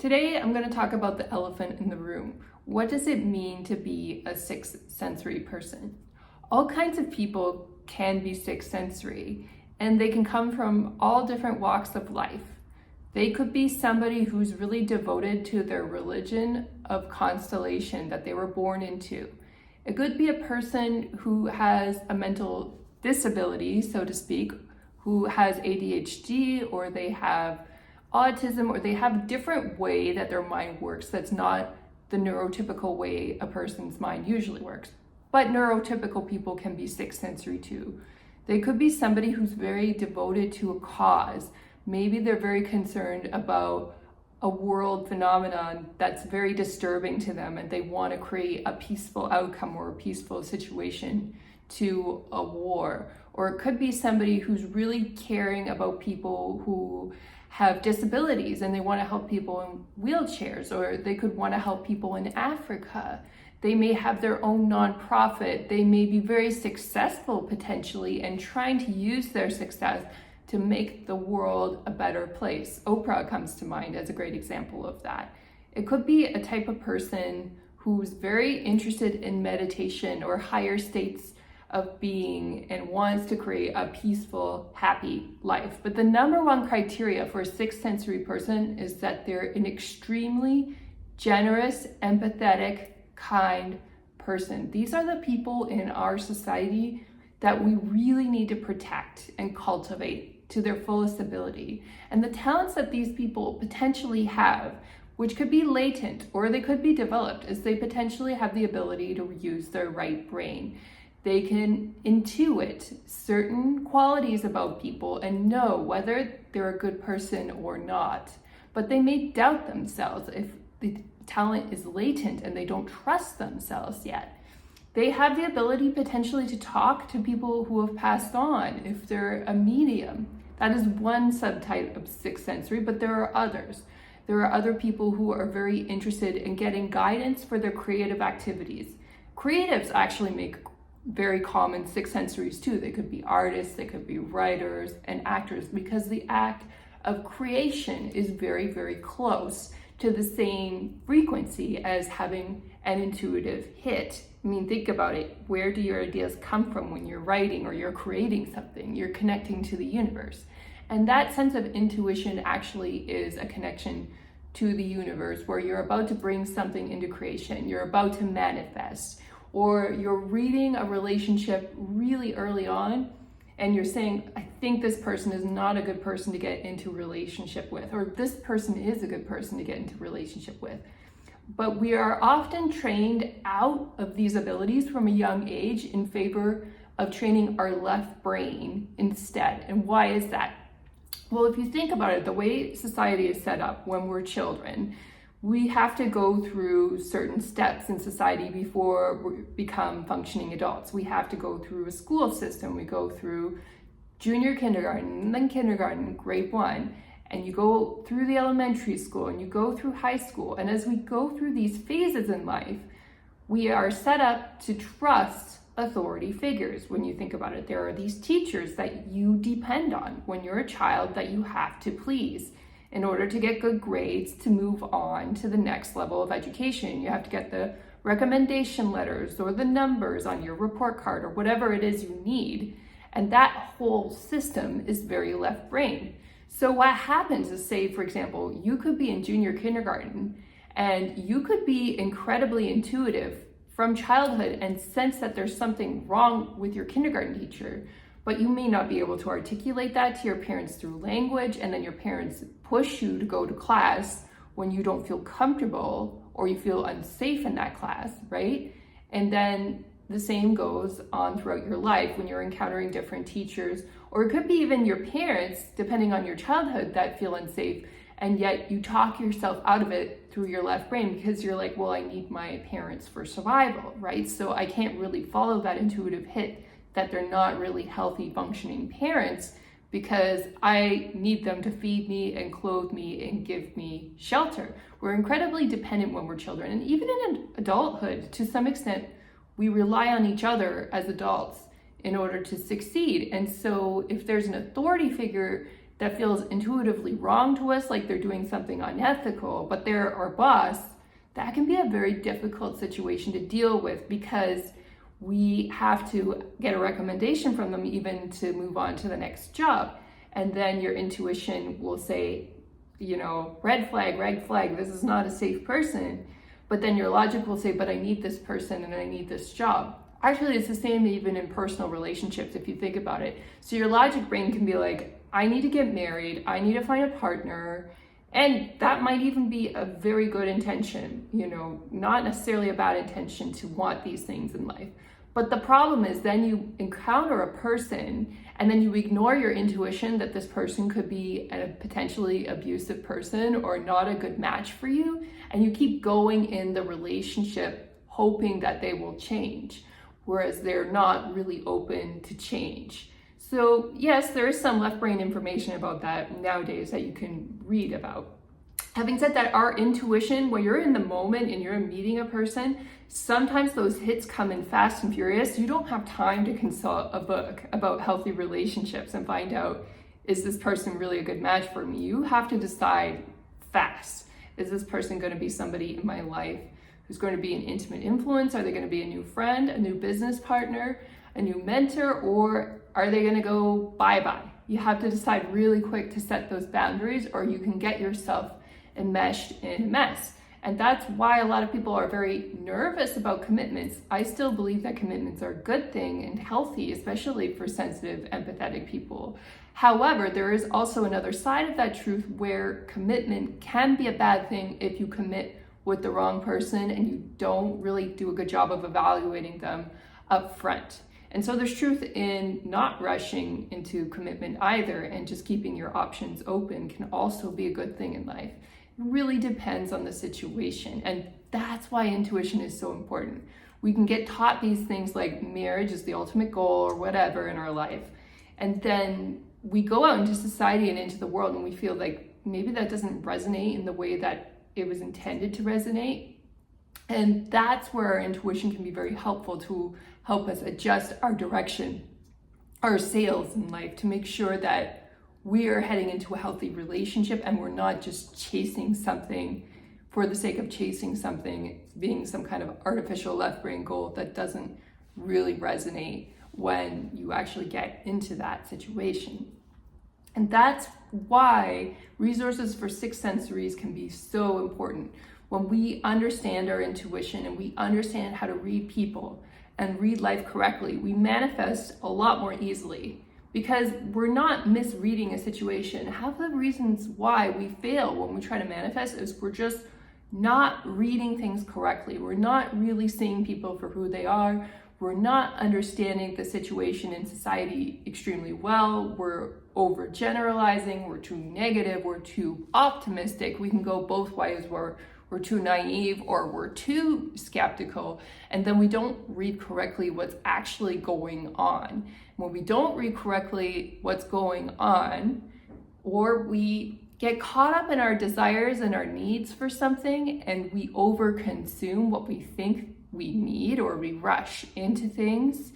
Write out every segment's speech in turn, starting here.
Today, I'm going to talk about the elephant in the room. What does it mean to be a sixth sensory person? All kinds of people can be sixth sensory, and they can come from all different walks of life. They could be somebody who's really devoted to their religion of constellation that they were born into. It could be a person who has a mental disability, so to speak, who has ADHD, or they have autism, or they have a different way that their mind works that's not the neurotypical way a person's mind usually works. But neurotypical people can be sixth sensory too. They could be somebody who's very devoted to a cause. Maybe they're very concerned about a world phenomenon that's very disturbing to them, and they want to create a peaceful outcome or a peaceful situation to a war. Or it could be somebody who's really caring about people who have disabilities and they want to help people in wheelchairs, or they could want to help people in Africa. They may have their own nonprofit. They may be very successful potentially and trying to use their success to make the world a better place. Oprah comes to mind as a great example of that. It could be a type of person who's very interested in meditation or higher states of being and wants to create a peaceful, happy life. But the number one criteria for a sixth sensory person is that they're an extremely generous, empathetic, kind person. These are the people in our society that we really need to protect and cultivate to their fullest ability. And the talents that these people potentially have, which could be latent or they could be developed, is they potentially have the ability to use their right brain. They can intuit certain qualities about people and know whether they're a good person or not. But they may doubt themselves if the talent is latent and they don't trust themselves yet. They have the ability potentially to talk to people who have passed on if they're a medium. That is one subtype of sixth sensory, but there are others. There are other people who are very interested in getting guidance for their creative activities. Creatives actually make very common sixth sensories too. They could be artists, they could be writers and actors, because the act of creation is very, very close to the same frequency as having an intuitive hit. I mean, think about it. Where do your ideas come from when you're writing or you're creating something? You're connecting to the universe. And that sense of intuition actually is a connection to the universe, where you're about to bring something into creation, you're about to manifest, or you're reading a relationship really early on and you're saying, I think this person is not a good person to get into a relationship with, or this person is a good person to get into a relationship with. But we are often trained out of these abilities from a young age in favor of training our left brain instead. And why is that? Well, if you think about it, the way society is set up when we're children, we have to go through certain steps in society before we become functioning adults. We have to go through a school system. We go through junior kindergarten, and then kindergarten, grade 1, and you go through the elementary school, and you go through high school. And as we go through these phases in life, we are set up to trust authority figures. When you think about it, there are these teachers that you depend on when you're a child that you have to please in order to get good grades to move on to the next level of education. You have to get the recommendation letters or the numbers on your report card or whatever it is you need. And that whole system is very left brain. So what happens is, say, for example, you could be in junior kindergarten and you could be incredibly intuitive from childhood and sense that there's something wrong with your kindergarten teacher, but you may not be able to articulate that to your parents through language, and then your parents push you to go to class when you don't feel comfortable or you feel unsafe in that class, right? And then the same goes on throughout your life when you're encountering different teachers, or it could be even your parents, depending on your childhood, that feel unsafe, and yet you talk yourself out of it through your left brain because you're like, well, I need my parents for survival, right? So I can't really follow that intuitive hit that they're not really healthy, functioning parents because I need them to feed me and clothe me and give me shelter. We're incredibly dependent when we're children. And even in adulthood, to some extent, we rely on each other as adults in order to succeed. And so if there's an authority figure that feels intuitively wrong to us, like they're doing something unethical, but they're our boss, that can be a very difficult situation to deal with because we have to get a recommendation from them even to move on to the next job. And then your intuition will say, red flag, this is not a safe person. But then your logic will say, but I need this person and I need this job. Actually, it's the same even in personal relationships if you think about it. So your logic brain can be like, I need to get married, I need to find a partner. And that might even be a very good intention, not necessarily a bad intention to want these things in life. But the problem is then you encounter a person and then you ignore your intuition that this person could be a potentially abusive person or not a good match for you. And you keep going in the relationship hoping that they will change, whereas they're not really open to change. So yes, there is some left brain information about that nowadays that you can read about. Having said that, our intuition, when you're in the moment and you're meeting a person, sometimes those hits come in fast and furious. You don't have time to consult a book about healthy relationships and find out, is this person really a good match for me? You have to decide fast. Is this person going to be somebody in my life who's going to be an intimate influence? Are they going to be a new friend, a new business partner, a new mentor, or are they going to go bye-bye? You have to decide really quick to set those boundaries or you can get yourself enmeshed in a mess. And that's why a lot of people are very nervous about commitments. I still believe that commitments are a good thing and healthy, especially for sensitive, empathetic people. However, there is also another side of that truth where commitment can be a bad thing if you commit with the wrong person and you don't really do a good job of evaluating them up front. And so there's truth in not rushing into commitment either, and just keeping your options open can also be a good thing in life. It really depends on the situation, and that's why intuition is so important. We can get taught these things like marriage is the ultimate goal or whatever in our life, and then we go out into society and into the world and we feel like maybe that doesn't resonate in the way that it was intended to resonate. And that's where our intuition can be very helpful to help us adjust our direction, our sails in life, to make sure that we are heading into a healthy relationship and we're not just chasing something for the sake of chasing something, being some kind of artificial left brain goal that doesn't really resonate when you actually get into that situation. And that's why resources for six sensories can be so important. When we understand our intuition and we understand how to read people and read life correctly, we manifest a lot more easily because we're not misreading a situation. Half of the reasons why we fail when we try to manifest is we're just not reading things correctly. We're not really seeing people for who they are. We're not understanding the situation in society extremely well. We're overgeneralizing, we're too negative, we're too optimistic. We can go both ways where we're too naive or we're too skeptical, and then we don't read correctly what's actually going on. When we don't read correctly what's going on, or we get caught up in our desires and our needs for something and we overconsume what we think we need, or we rush into things,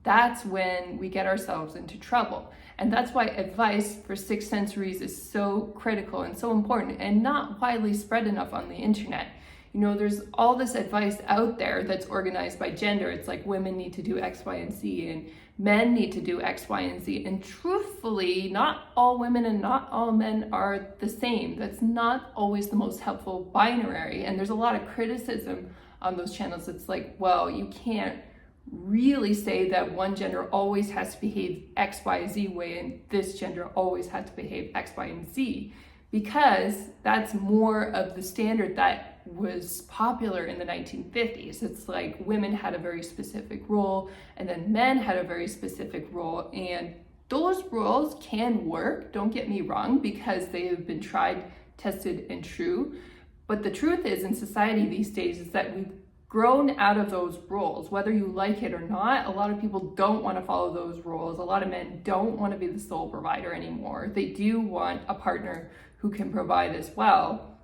that's when we get ourselves into trouble. And that's why advice for six sensories is so critical and so important and not widely spread enough on the internet. There's all this advice out there that's organized by gender. It's like women need to do X, Y, and Z, and men need to do X, Y, and Z. And truthfully, not all women and not all men are the same. That's not always the most helpful binary. And there's a lot of criticism on those channels. It's like, well, you can't really say that one gender always has to behave X, Y, Z way and this gender always has to behave X, Y, and Z, because that's more of the standard that was popular in the 1950s. It's like women had a very specific role and then men had a very specific role, and those roles can work, don't get me wrong, because they have been tried, tested, and true. But the truth is, in society these days, is that we've grown out of those roles. Whether you like it or not, a lot of people don't want to follow those roles. A lot of men don't want to be the sole provider anymore. They do want a partner who can provide as well.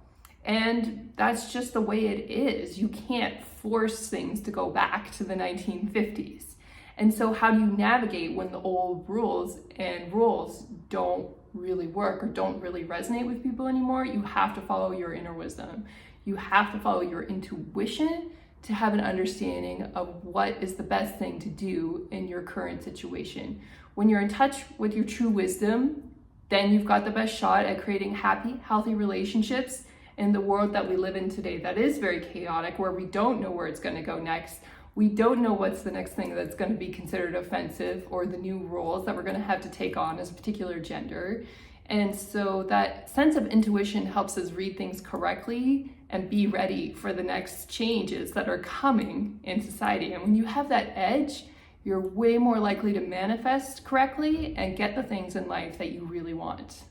And that's just the way it is. You can't force things to go back to the 1950s. And so how do you navigate when the old rules and roles don't really work or don't really resonate with people anymore, you have to follow your inner wisdom. You have to follow your intuition to have an understanding of what is the best thing to do in your current situation. When you're in touch with your true wisdom, then you've got the best shot at creating happy, healthy relationships in the world that we live in today that is very chaotic, where we don't know where it's going to go next. We don't know what's the next thing that's going to be considered offensive, or the new roles that we're going to have to take on as a particular gender. And so that sense of intuition helps us read things correctly and be ready for the next changes that are coming in society. And when you have that edge, you're way more likely to manifest correctly and get the things in life that you really want.